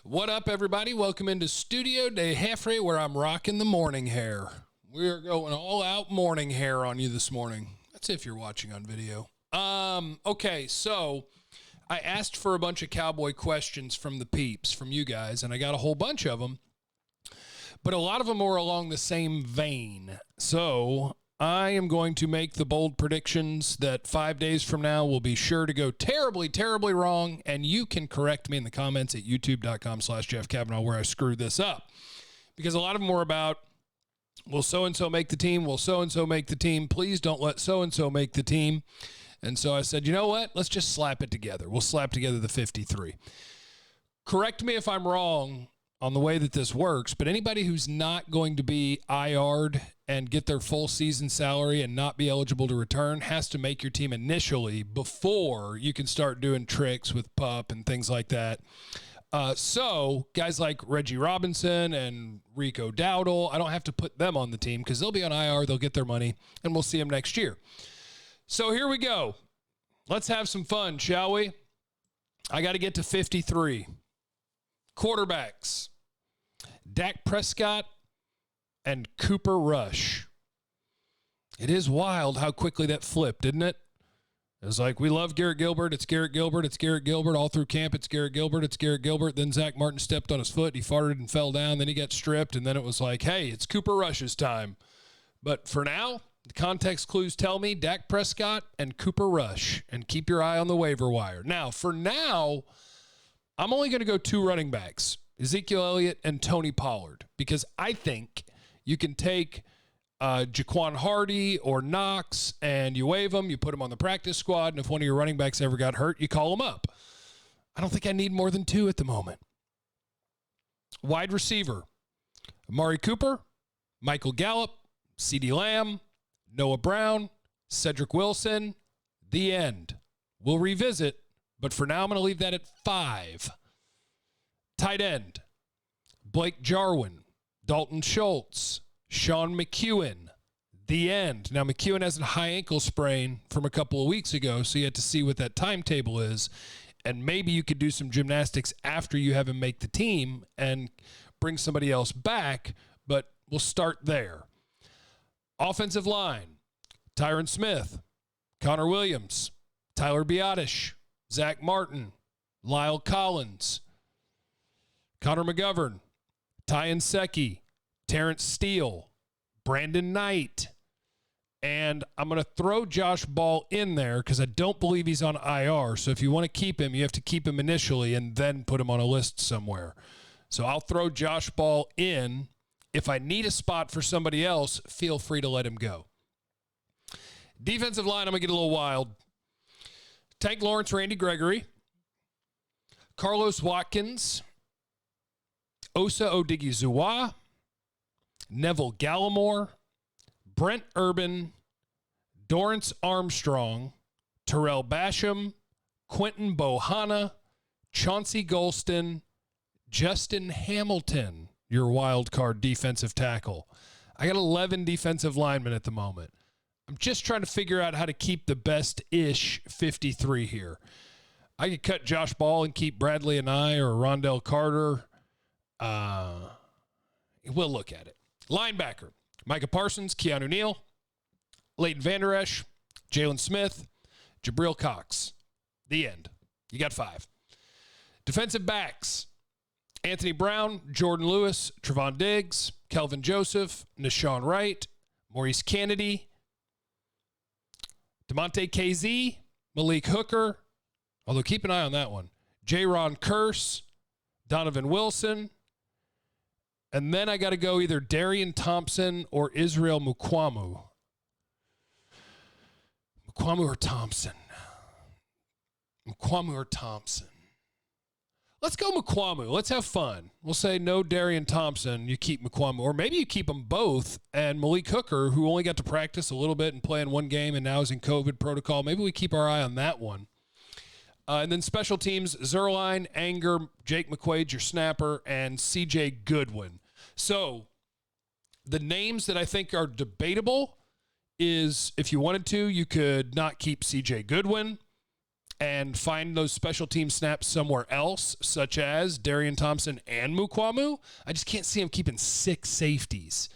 What up, everybody? Welcome into Studio Day Halfway, where I'm rocking the morning hair. We're going all out morning hair on you this morning. That's if you're watching on video. Okay, so I asked for a bunch of Cowboy questions from the peeps, from you guys, and I got a whole bunch of them. But a lot of them are along the same vein. So I am going to make the bold predictions that 5 days from now will be sure to go terribly, terribly wrong. And you can correct me in the comments at youtube.com/Jeff Cavanaugh where I screwed this up. Because a lot of them were about, will so-and-so make the team? Will so-and-so make the team? Please don't let so-and-so make the team. And so I said, you know what? Let's just slap it together. We'll slap together the 53. Correct me if I'm wrong on the way that this works, but anybody who's not going to be IR'd and get their full season salary and not be eligible to return has to make your team initially before you can start doing tricks with PUP and things like that. So guys like Reggie Robinson and Rico Dowdle, I don't have to put them on the team because they'll be on IR, they'll get their money, and we'll see them next year. So here we go. Let's have some fun, shall we? I got to get to 53. Quarterbacks, Dak Prescott and Cooper Rush. It is wild how quickly that flipped, isn't it? It was like, we love Garrett Gilbert. It's Garrett Gilbert. It's Garrett Gilbert. All through camp, it's Garrett Gilbert. It's Garrett Gilbert. Then Zach Martin stepped on his foot. He farted and fell down. Then he got stripped. And then it was like, hey, it's Cooper Rush's time. But for now, the context clues tell me Dak Prescott and Cooper Rush. And keep your eye on the waiver wire. Now, for now, I'm only going to go two running backs, Ezekiel Elliott and Tony Pollard, because I think you can take Jaquan Hardy or Knox and you waive them, you put them on the practice squad, and if one of your running backs ever got hurt, you call them up. I don't think I need more than two at the moment. Wide receiver, Amari Cooper, Michael Gallup, CeeDee Lamb, Noah Brown, Cedric Wilson, the end. We'll revisit, but for now I'm going to leave that at 5. Tight end, Blake Jarwin, Dalton Schultz, Sean McEwen, the end. Now, McEwen has a high ankle sprain from a couple of weeks ago, so you have to see what that timetable is, and maybe you could do some gymnastics after you have him make the team and bring somebody else back, but we'll start there. Offensive line, Tyron Smith, Connor Williams, Tyler Biotish, Zach Martin, Lyle Collins, Connor McGovern, Ty Secchi, Terrence Steele, Brandon Knight, and I'm going to throw Josh Ball in there because I don't believe he's on IR. So if you want to keep him, you have to keep him initially and then put him on a list somewhere. So I'll throw Josh Ball in. If I need a spot for somebody else, feel free to let him go. Defensive line, I'm going to get a little wild. Tank Lawrence, Randy Gregory, Carlos Watkins, Osa Odighizuwa, Neville Gallimore, Brent Urban, Dorrance Armstrong, Terrell Basham, Quentin Bohanna, Chauncey Golston, Justin Hamilton, your wild card defensive tackle. I got 11 defensive linemen at the moment. I'm just trying to figure out how to keep the best-ish 53 here. I could cut Josh Ball and keep Bradley and I or Rondell Carter. We'll look at it. Linebacker, Micah Parsons, Keanu Neal, Leighton Vander Esch, Jalen Smith, Jabril Cox. The end. You got 5. Defensive backs, Anthony Brown, Jordan Lewis, Trevon Diggs, Kelvin Joseph, Nashawn Wright, Maurice Kennedy, DeMonte KZ, Malik Hooker, although keep an eye on that one, J-Ron Curse, Donovan Wilson, and then I got to go either Darian Thompson or Israel Mukuamu. Mukuamu or Thompson. Mukuamu or Thompson. Let's go Mukuamu. Let's have fun. We'll say no Darian Thompson. You keep Mukuamu. Or maybe you keep them both. And Malik Hooker, who only got to practice a little bit and play in one game and now is in COVID protocol. Maybe we keep our eye on that one. And then special teams, Zerline, Anger, Jake McQuaid, your snapper, and CJ Goodwin. So the names that I think are debatable is if you wanted to, you could not keep CJ Goodwin and find those special team snaps somewhere else, such as Darian Thompson and Mukwamu. I just can't see him keeping 6 safeties.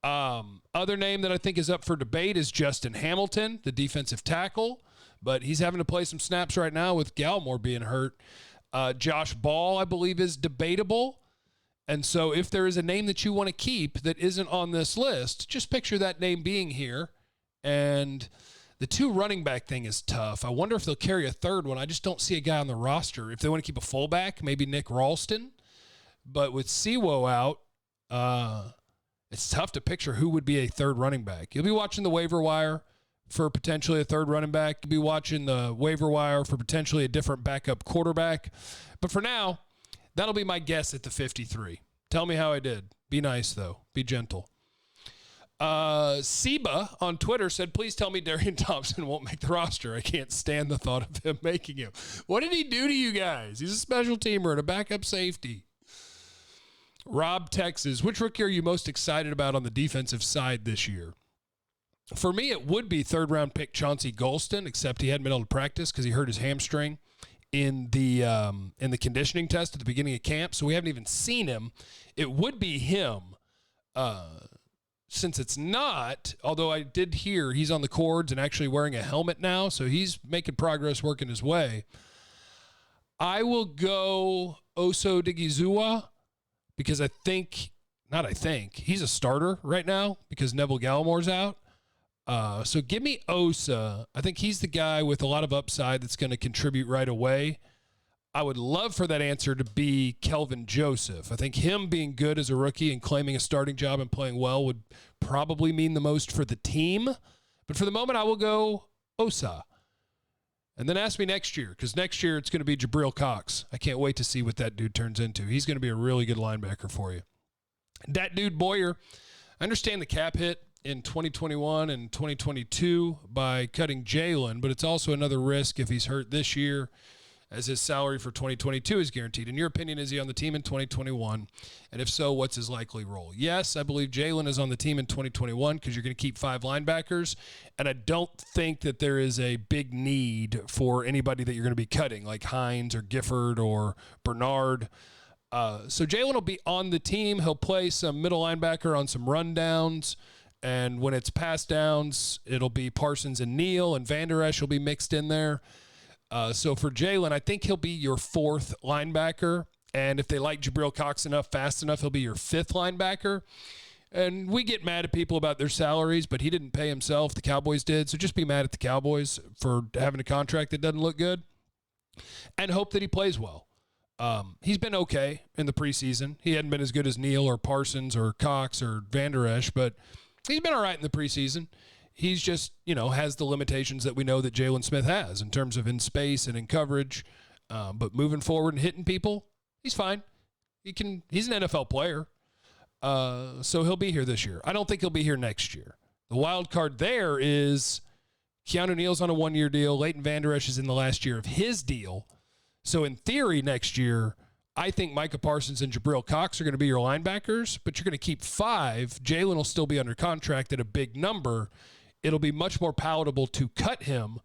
Other name that I think is up for debate is Justin Hamilton, the defensive tackle, but he's having to play some snaps right now with Gallimore being hurt. Josh Ball, I believe, is debatable. And so if there is a name that you want to keep that isn't on this list, just picture that name being here. And the 2 running back thing is tough. I wonder if they'll carry a third one. I just don't see a guy on the roster. If they want to keep a fullback, maybe Nick Ralston. But with Siwo out, it's tough to picture who would be a third running back. You'll be watching the waiver wire for potentially a third running back. You'll be watching the waiver wire for potentially a different backup quarterback. But for now, that'll be my guess at the 53. Tell me how I did. Be nice, though. Be gentle. Seba on Twitter said, please tell me Darian Thompson won't make the roster. I can't stand the thought of him making him. What did he do to you guys? He's a special teamer and a backup safety. Rob Texas, which rookie are you most excited about on the defensive side this year? For me, it would be third-round pick Chauncey Golston, except he hadn't been able to practice because he hurt his hamstring in the conditioning test at the beginning of camp, so we haven't even seen him. It would be him. Since it's not, although I did hear he's on the cords and actually wearing a helmet now, so he's making progress working his way. I will go Oso Digizua because he's a starter right now because Neville Gallimore's out. So give me Osa. I think he's the guy with a lot of upside that's going to contribute right away. I would love for that answer to be Kelvin Joseph. I think him being good as a rookie and claiming a starting job and playing well would probably mean the most for the team. But for the moment, I will go Osa. And then ask me next year, because next year it's going to be Jabril Cox. I can't wait to see what that dude turns into. He's going to be a really good linebacker for you. That dude, Boyer, I understand the cap hit in 2021 and 2022 by cutting Jalen, but it's also another risk if he's hurt this year, as his salary for 2022 is guaranteed. In your opinion, is he on the team in 2021? And if so, what's his likely role? Yes, I believe Jalen is on the team in 2021 because you're going to keep 5 linebackers, and I don't think that there is a big need for anybody that you're going to be cutting, like Hines or Gifford or Bernard. So Jalen will be on the team. He'll play some middle linebacker on some rundowns, and when it's pass downs, it'll be Parsons and Neal, and Van Der Esch will be mixed in there. So for Jalen, I think he'll be your 4th linebacker. And if they like Jabril Cox enough, fast enough, he'll be your 5th linebacker. And we get mad at people about their salaries, but he didn't pay himself. The Cowboys did. So just be mad at the Cowboys for having a contract that doesn't look good and hope that he plays well. He's been okay in the preseason. He hadn't been as good as Neal or Parsons or Cox or Van Der Esch, but he's been all right in the preseason. He's just, has the limitations that we know that Jalen Smith has in terms of in space and in coverage. But moving forward and hitting people, he's fine. He's an NFL player. So he'll be here this year. I don't think he'll be here next year. The wild card there is Keanu Neal's on a 1-year deal. Leighton Van Der Esch is in the last year of his deal. So in theory, next year, I think Micah Parsons and Jabril Cox are going to be your linebackers, but you're going to keep 5. Jalen will still be under contract at a big number. It'll be much more palatable to cut him,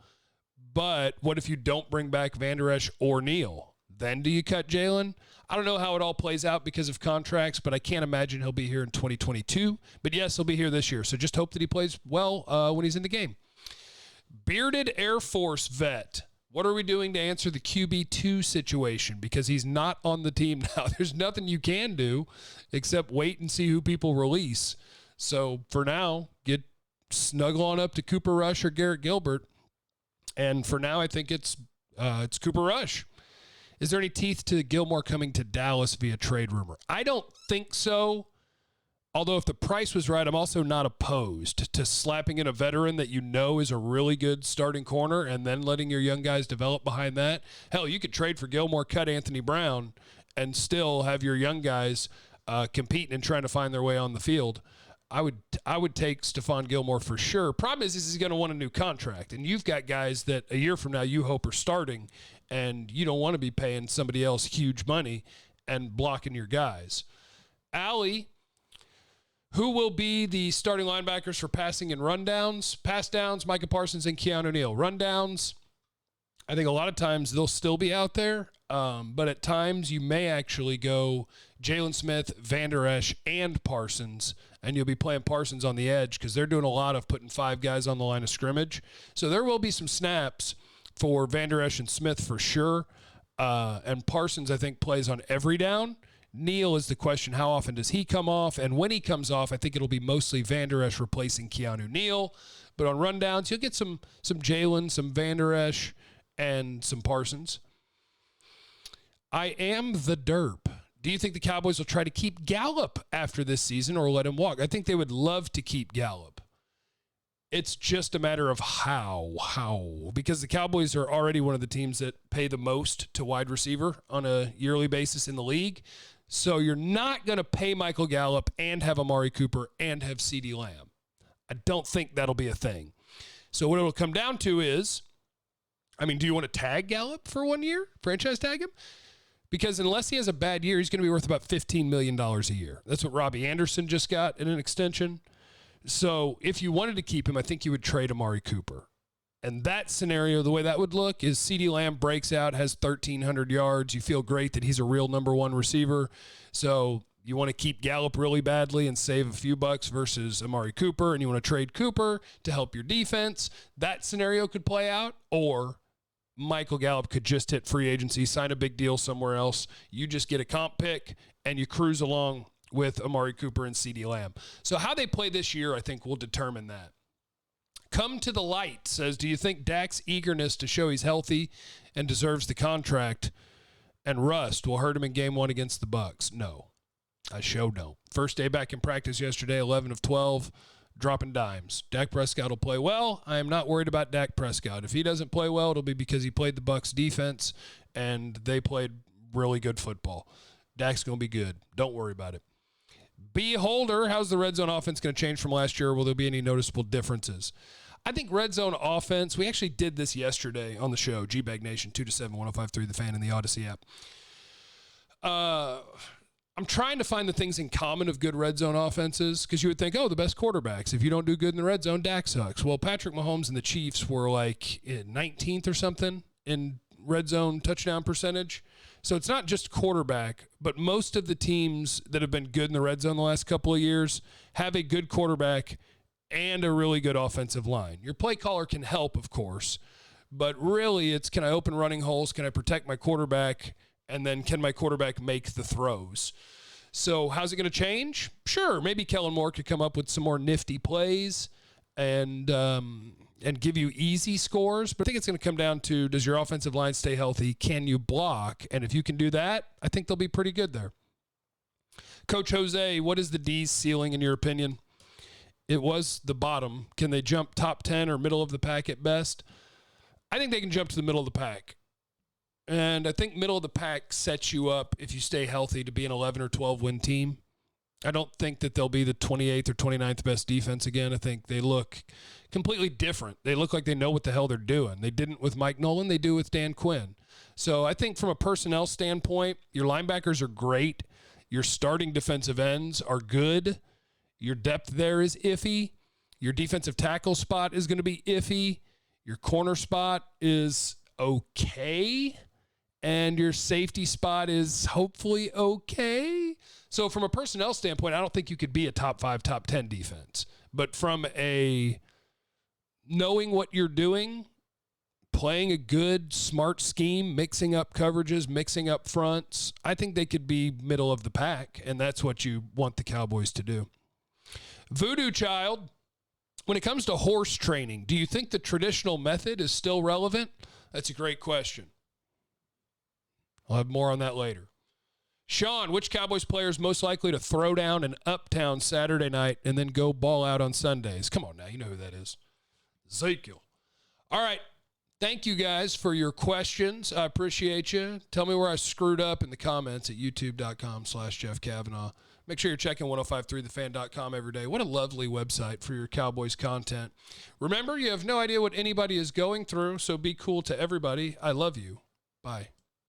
but what if you don't bring back Van Der Esch or Neal? Then do you cut Jalen? I don't know how it all plays out because of contracts, but I can't imagine he'll be here in 2022. But yes, he'll be here this year, so just hope that he plays well when he's in the game. Bearded Air Force vet. What are we doing to answer the QB2 situation? Because he's not on the team now. There's nothing you can do except wait and see who people release. So for now, snuggle on up to Cooper Rush or Garrett Gilbert. And for now, I think it's Cooper Rush. Is there any teeth to Gilmore coming to Dallas via trade rumor? I don't think so. Although if the price was right, I'm also not opposed to slapping in a veteran that is a really good starting corner and then letting your young guys develop behind that. Hell, you could trade for Gilmore, cut Anthony Brown, and still have your young guys competing and trying to find their way on the field. I would take Stephon Gilmore for sure. Problem is he's going to want a new contract, and you've got guys that a year from now you hope are starting, and you don't want to be paying somebody else huge money and blocking your guys. Allie, who will be the starting linebackers for passing and rundowns? Pass downs, Micah Parsons and Keanu Neal. Rundowns, I think a lot of times they'll still be out there, but at times you may actually go Jalen Smith, Van Der Esch, and Parsons, and you'll be playing Parsons on the edge because they're doing a lot of putting 5 guys on the line of scrimmage. So there will be some snaps for Van Der Esch and Smith for sure, and Parsons, I think, plays on every down. Neal is the question, how often does he come off? And when he comes off, I think it'll be mostly Van Der Esch replacing Keanu Neal. But on rundowns, you'll get some Jalen, some Van Der Esch, and some Parsons. I am the derp. Do you think the Cowboys will try to keep Gallup after this season or let him walk? I think they would love to keep Gallup. It's just a matter of how. Because the Cowboys are already one of the teams that pay the most to wide receiver on a yearly basis in the league. So you're not going to pay Michael Gallup and have Amari Cooper and have CeeDee Lamb. I don't think that'll be a thing. So what it'll come down to is, do you want to tag Gallup for 1 year? Franchise tag him? Because unless he has a bad year, he's going to be worth about $15 million a year. That's what Robbie Anderson just got in an extension. So if you wanted to keep him, I think you would trade Amari Cooper. And that scenario, the way that would look is CeeDee Lamb breaks out, has 1,300 yards. You feel great that he's a real number one receiver. So you want to keep Gallup really badly and save a few bucks versus Amari Cooper, and you want to trade Cooper to help your defense. That scenario could play out. Or Michael Gallup could just hit free agency, sign a big deal somewhere else. You just get a comp pick, and you cruise along with Amari Cooper and CeeDee Lamb. So how they play this year, I think, will determine that. Come to the Light says, do you think Dak's eagerness to show he's healthy and deserves the contract and rust will hurt him in game 1 against the Bucs? No, I sure don't. First day back in practice yesterday, 11 of 12, dropping dimes. Dak Prescott will play well. I am not worried about Dak Prescott. If he doesn't play well, it'll be because he played the Bucs defense and they played really good football. Dak's going to be good. Don't worry about it. B. Holder, how's the red zone offense going to change from last year? Will there be any noticeable differences? I think red zone offense, we actually did this yesterday on the show, G-Bag Nation, 2-7, 105.3 The Fan, in the Odyssey app. I'm trying to find the things in common of good red zone offenses because you would think, the best quarterbacks. If you don't do good in the red zone, Dak sucks. Well, Patrick Mahomes and the Chiefs were like 19th or something in red zone touchdown percentage. So it's not just quarterback, but most of the teams that have been good in the red zone the last couple of years have a good quarterback and a really good offensive line. Your play caller can help, of course, but really it's, can I open running holes? Can I protect my quarterback? And then can my quarterback make the throws? So how's it going to change? Sure, maybe Kellen Moore could come up with some more nifty plays and give you easy scores. But I think it's going to come down to, does your offensive line stay healthy? Can you block? And if you can do that, I think they'll be pretty good there. Coach Jose, what is the D's ceiling in your opinion? It was the bottom. Can they jump top 10 or middle of the pack at best? I think they can jump to the middle of the pack. And I think middle of the pack sets you up, if you stay healthy, to be an 11 or 12 win team. I don't think that they'll be the 28th or 29th best defense again. I think they look completely different. They look like they know what the hell they're doing. They didn't with Mike Nolan. They do with Dan Quinn. So I think from a personnel standpoint, your linebackers are great. Your starting defensive ends are good. Your depth there is iffy. Your defensive tackle spot is going to be iffy. Your corner spot is okay. And your safety spot is hopefully okay. So from a personnel standpoint, I don't think you could be a top 5, top 10 defense. But from a knowing what you're doing, playing a good, smart scheme, mixing up coverages, mixing up fronts, I think they could be middle of the pack, and that's what you want the Cowboys to do. Voodoo Child, when it comes to horse training, do you think the traditional method is still relevant? That's a great question. I'll have more on that later. Sean, which Cowboys player is most likely to throw down an uptown Saturday night and then go ball out on Sundays? Come on now, you know who that is. Ezekiel. All right. Thank you guys for your questions. I appreciate you. Tell me where I screwed up in the comments at youtube.com/Jeff Cavanaugh. Make sure you're checking 1053thefan.com every day. What a lovely website for your Cowboys content. Remember, you have no idea what anybody is going through, so be cool to everybody. I love you. Bye.